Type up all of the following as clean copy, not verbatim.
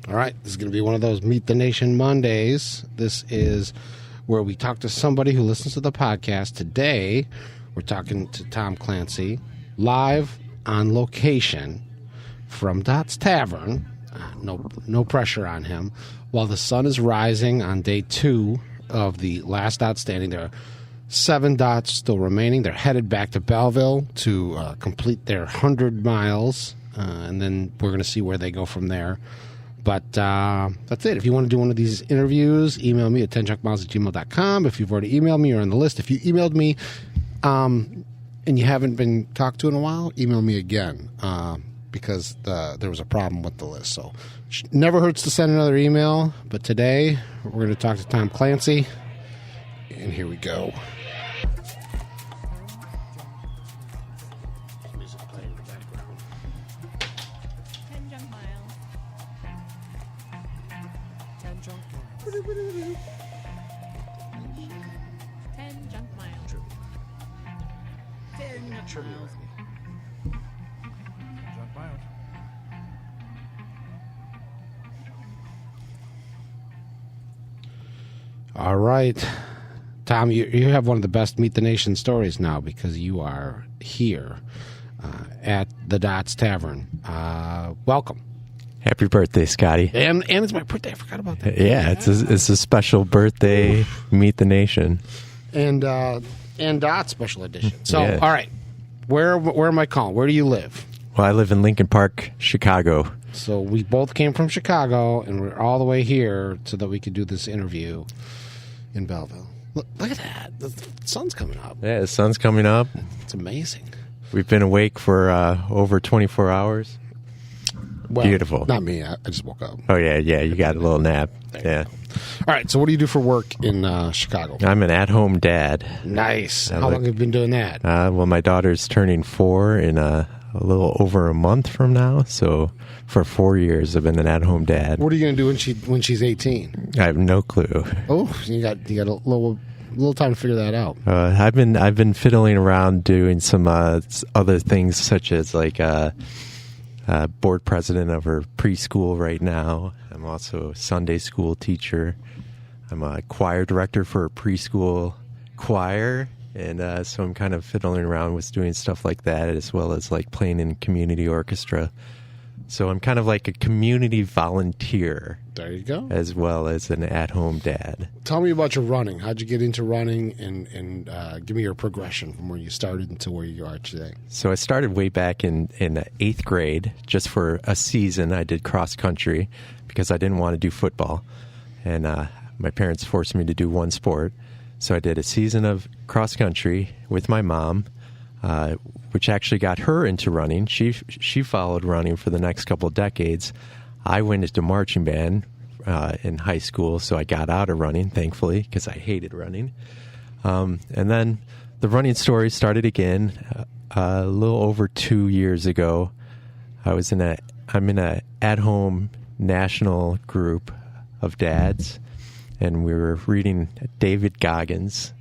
All right, this is going to be one of those Meet the Nation Mondays. This is where we talk to somebody who listens to the podcast. Today, we're talking to Tom Clancy, live on location from Dot's Tavern. No pressure on him. While the sun is rising on day 2 of the last outstanding, there are 7 dots still remaining. They're headed back to Belleville to complete their 100 miles, and then we're going to see where they go from there. But that's it. If you want to do one of these interviews, email me at 10junkmiles@gmail.com. If you've already emailed me, you're on the list. If you emailed me and you haven't been talked to in a while, email me again because there was a problem with the list. So never hurts to send another email. But today we're going to talk to Tom Clancy, and here we go. Music playing in the background. 10 junk miles. 10 junk miles. 10 junk miles. 10 junk miles. Junk miles. All right. Tom, you have one of the best Meet the Nation stories now because you are here at the Dots Tavern. Welcome. Happy birthday, Scotty. And it's my birthday. I forgot about that. Yeah, it's a special birthday Meet the Nation. And Dots special edition. So, Yeah. All right. Where am I calling? Where do you live? Well, I live in Lincoln Park, Chicago. So we both came from Chicago, and we're all the way here so that we could do this interview in Belleville. Look at that. The sun's coming up. Yeah, the sun's coming up. It's amazing. We've been awake for over 24 hours. Well, Beautiful. Not me. I just woke up. Oh, yeah, you got a little nap. Yeah. All right. So what do you do for work in Chicago? I'm an at-home dad. Nice. How long have you been doing that? Well, my daughter's turning 4 in a little over a month from now. So for 4 years, I've been an at-home dad. What are you going to do when she's 18? I have no clue. Oh, you got a little time to figure that out. I've been fiddling around doing some other things, such as like board president of her preschool right now. I'm also a Sunday school teacher. I'm a choir director for a preschool choir, and so I'm kind of fiddling around with doing stuff like that, as well as like playing in community orchestra. So I'm kind of like a community volunteer. There you go. As well as an at-home dad. Tell me about your running. How'd you get into running, and give me your progression from where you started until where you are today. So I started way back in 8th grade, just for a season. I did cross country because I didn't want to do football. And my parents forced me to do one sport. So I did a season of cross country with my mom, which actually got her into running. She followed running for the next couple of decades. I went into marching band in high school, so I got out of running, thankfully, because I hated running. And then the running story started again a little over 2 years ago. I'm in a at-home national group of dads, and we were reading David Goggins'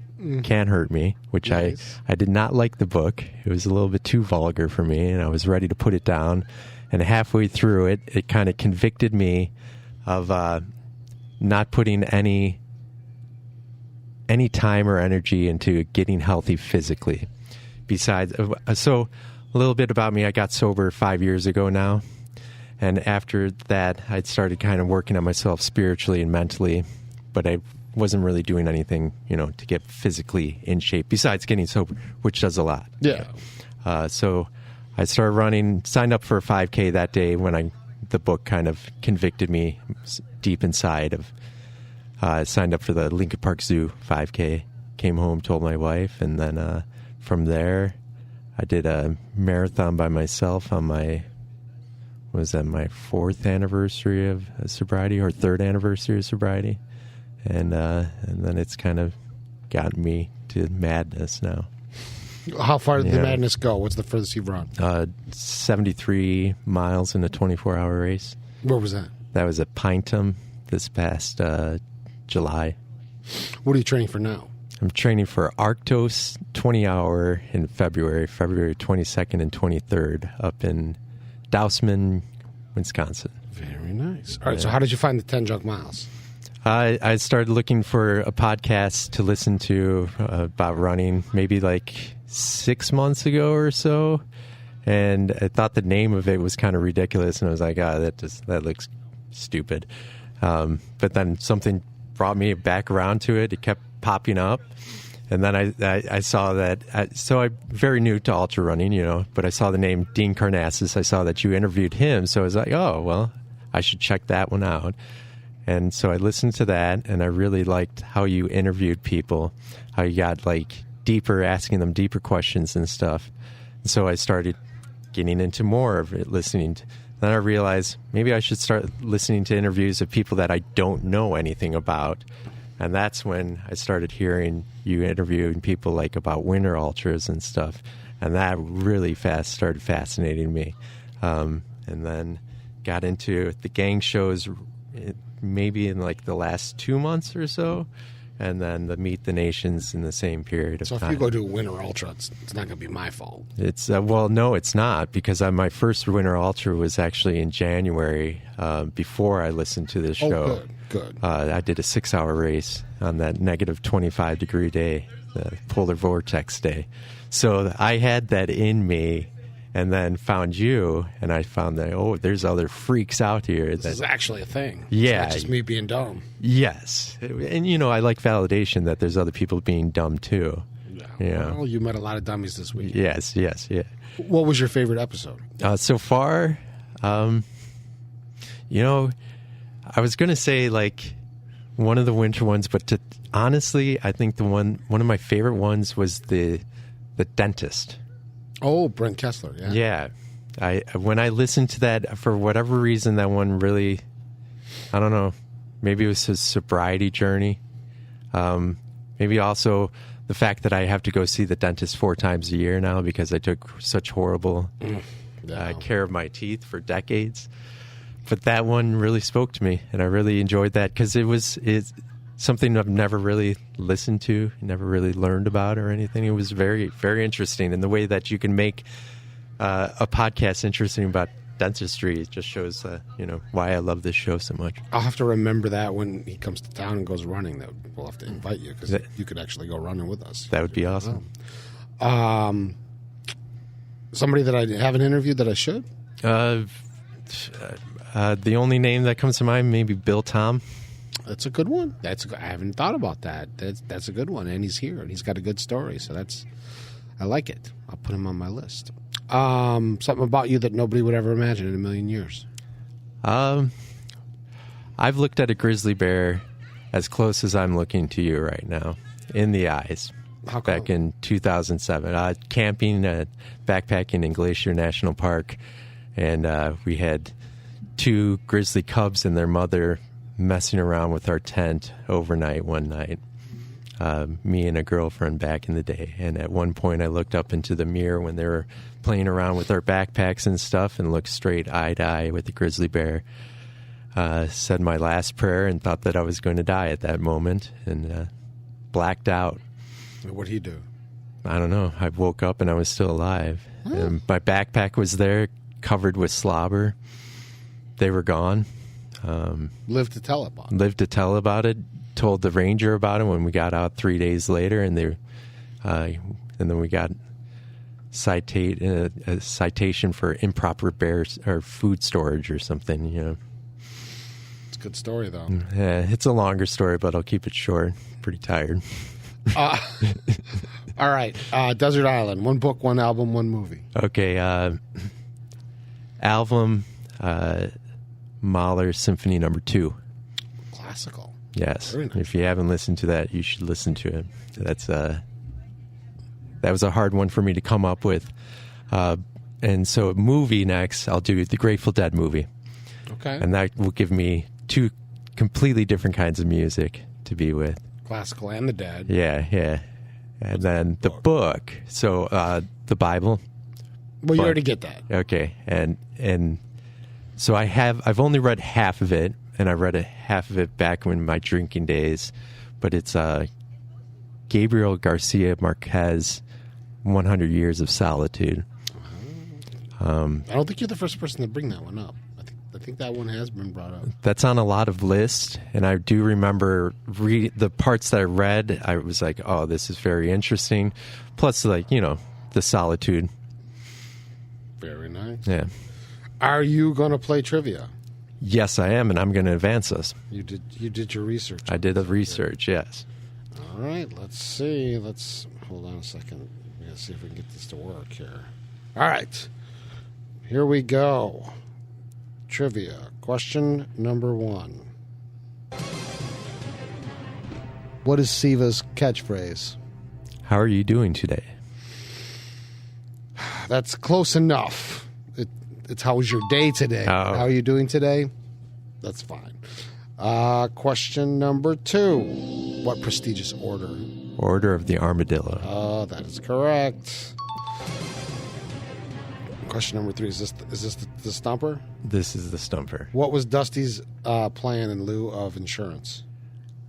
Can't Hurt Me, which nice. I did not like the book. It was a little bit too vulgar for me, and I was ready to put it down. And halfway through it, it kind of convicted me of not putting any time or energy into getting healthy physically. Besides, so a little bit about me, I got sober 5 years ago now. And after that, I'd started kind of working on myself spiritually and mentally, but I wasn't really doing anything, to get physically in shape besides getting sober, which does a lot. Yeah. So I started running, signed up for a 5K that day when the book kind of convicted me deep inside of. I signed up for the Lincoln Park Zoo 5K, came home, told my wife, and then from there, I did a marathon by myself on my 4th anniversary of sobriety or 3rd anniversary of sobriety. And then it's kind of gotten me to madness now. How far did the madness go? What's the furthest you've run? 73 miles in a 24-hour race. Where was that? That was at Pineham this past July. What are you training for now? I'm training for Arctos 20-hour in February 22nd and 23rd up in Dousman, Wisconsin. Very nice. All right, so how did you find the 10 junk miles? I started looking for a podcast to listen to about running maybe like 6 months ago or so. And I thought the name of it was kind of ridiculous. And I was like, that looks stupid. But then something brought me back around to it. It kept popping up. And then I saw that. So I'm very new to ultra running, but I saw the name Dean Karnassus. I saw that you interviewed him. So I was like, oh, well, I should check that one out. And so I listened to that, and I really liked how you interviewed people, how you got like deeper, asking them deeper questions and stuff. And so I started getting into more of it, listening. Then I realized maybe I should start listening to interviews of people that I don't know anything about. And that's when I started hearing you interviewing people like about winter ultras and stuff. And that really started fascinating me. And then got into the gang shows maybe in like the last 2 months or so, and then the Meet the Nations in the same period of time. So if you go do a winter ultra, it's not going to be my fault. It's well, no, it's not, because my first winter ultra was actually in January before I listened to this show. Oh, good. I did a 6-hour race on that negative 25-degree day, the polar vortex day. So I had that in me. And then found you, and I found that, there's other freaks out here. This is actually a thing. Yeah. It's not just me being dumb. Yes. And, I like validation that there's other people being dumb, too. Yeah. Well, you met a lot of dummies this week. Yes, yeah. What was your favorite episode? So far, I was going to say, like, one of the winter ones, but honestly, I think one of my favorite ones was the dentist. Oh, Brent Kessler, yeah. Yeah. When I listened to that, for whatever reason, that one really, I don't know, maybe it was his sobriety journey. Maybe also the fact that I have to go see the dentist 4 times a year now because I took such horrible care of my teeth for decades. But that one really spoke to me, and I really enjoyed that because it's something I've never really listened to, never really learned about or anything. It was very, very interesting. And the way that you can make a podcast interesting about dentistry, it just shows, why I love this show so much. I'll have to remember that when he comes to town and goes running. That we'll have to invite you because you could actually go running with us. That would be awesome. Somebody that I haven't interviewed that I should? The only name that comes to mind, maybe Bill Tom. That's a good one. I haven't thought about that. That's a good one, and he's here, and he's got a good story. So I like it. I'll put him on my list. Something about you that nobody would ever imagine in a million years. I've looked at a grizzly bear as close as I'm looking to you right now, in the eyes. How come? Back in 2007, camping, backpacking in Glacier National Park, and we had 2 grizzly cubs and their mother messing around with our tent overnight one night, me and a girlfriend back in the day. And at one point I looked up into the mirror when they were playing around with our backpacks and stuff and looked straight eye to eye with the grizzly bear, said my last prayer and thought that I was going to die at that moment, and blacked out. What'd he do? I don't know. I woke up and I was still alive. Huh? And my backpack was there covered with slobber. They were gone. Lived to tell about it. Lived to tell about it. Told the ranger about it when we got out 3 days later, and and then we got a citation for improper bears or food storage or something. It's a good story though. Yeah, it's a longer story, but I'll keep it short. Pretty tired. All right, Desert Island. 1 book, 1 album, 1 movie. Okay, album. Mahler Symphony No. 2. Classical. Yes. Very nice. If you haven't listened to that, you should listen to it. That was a hard one for me to come up with. And so movie next, I'll do the Grateful Dead movie. Okay. And that will give me 2 completely different kinds of music to be with. Classical and the Dead. Yeah. And then the book. So the Bible. Well, you already get that. Okay. And so I've only read half of it, and I read half of it back in my drinking days, but it's Gabriel Garcia Marquez, 100 Years of Solitude. I don't think you're the first person to bring that one up. I I think that one has been brought up. That's on a lot of lists, and I do remember the parts that I read. I was like, "Oh, this is very interesting." Plus, like the solitude. Very nice. Yeah. Are you going to play trivia? Yes, I am, and I'm going to advance us. You did your research. I did the research. Yes. All right. Let's see. Let's hold on a second. Let's see if we can get this to work here. All right. Here we go. Trivia. Question number 1. What is Siva's catchphrase? How are you doing today? That's close enough. It's how was your day today? Oh. How are you doing today? That's fine. Question number 2. What prestigious order? Order of the Armadillo. Oh, that is correct. Question number 3. Is this the stumper? This is the stumper. What was Dusty's plan in lieu of insurance?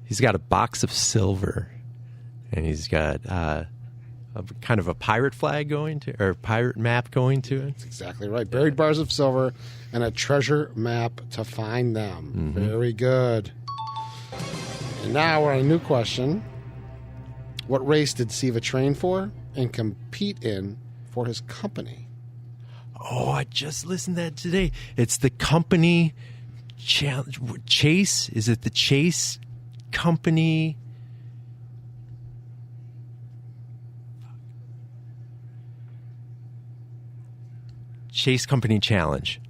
He's got a box of silver, and he's got kind of a pirate flag or pirate map going to it. That's exactly right. Buried bars of silver and a treasure map to find them. Mm-hmm. Very good. And now we're on a new question. What race did Siva train for and compete in for his company? Oh, I just listened to that today. It's the company challenge. Chase? Is it the Chase company? Chase Company Challenge.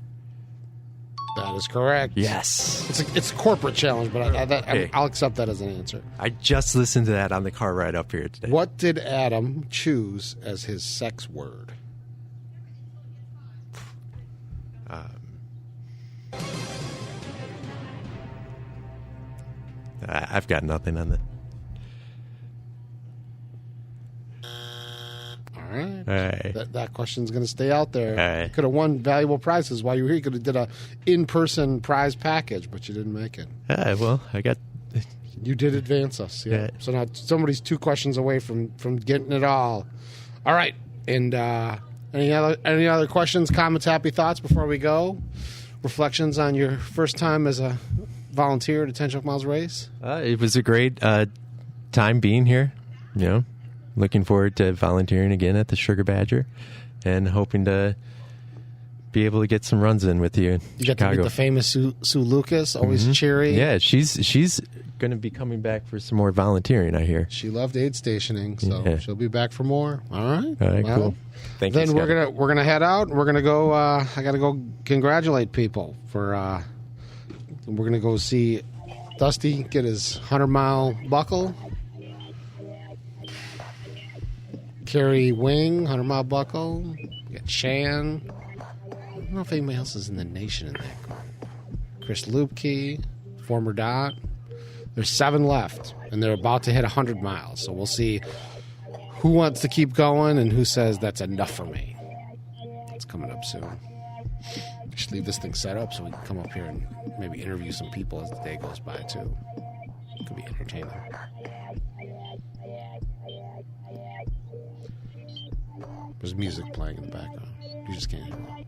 That is correct. Yes. It's a corporate challenge, but Okay. I'll accept that as an answer. I just listened to that on the car ride up here today. What did Adam choose as his sex word? I've got nothing on that. All right. All right. That question's going to stay out there. All right. You could have won valuable prizes while you were here. You could have did a in-person prize package, but you didn't make it. Well, I got. You did advance us. Yeah. Yeah. So now somebody's 2 questions away from getting it all. All right. And any other questions, comments, happy thoughts before we go? Reflections on your first time as a volunteer at a 10 Chunk Miles race? It was a great time being here. Looking forward to volunteering again at the Sugar Badger, and hoping to be able to get some runs in with you in You got to Chicago. meet the famous Sue Lucas, always cheery. Yeah, she's going to be coming back for some more volunteering, I hear. She loved aid stationing, so Yeah. she'll be back for more. All right. All right, Well, cool. Thank you, Then Scott. we're gonna head out. We're gonna go. I gotta go congratulate people for. We're gonna go see Dusty get his 100-mile buckle. Carrie Wing, 100-mile buckle. We got Shan. I don't know if anybody else is in the nation in that group. Chris Lupke, former Dot. There's 7 left, and they're about to hit 100 miles. So we'll see who wants to keep going and who says that's enough for me. It's coming up soon. We should leave this thing set up so we can come up here and maybe interview some people as the day goes by, too. It could be entertaining. There's music playing in the background. You just can't hear it.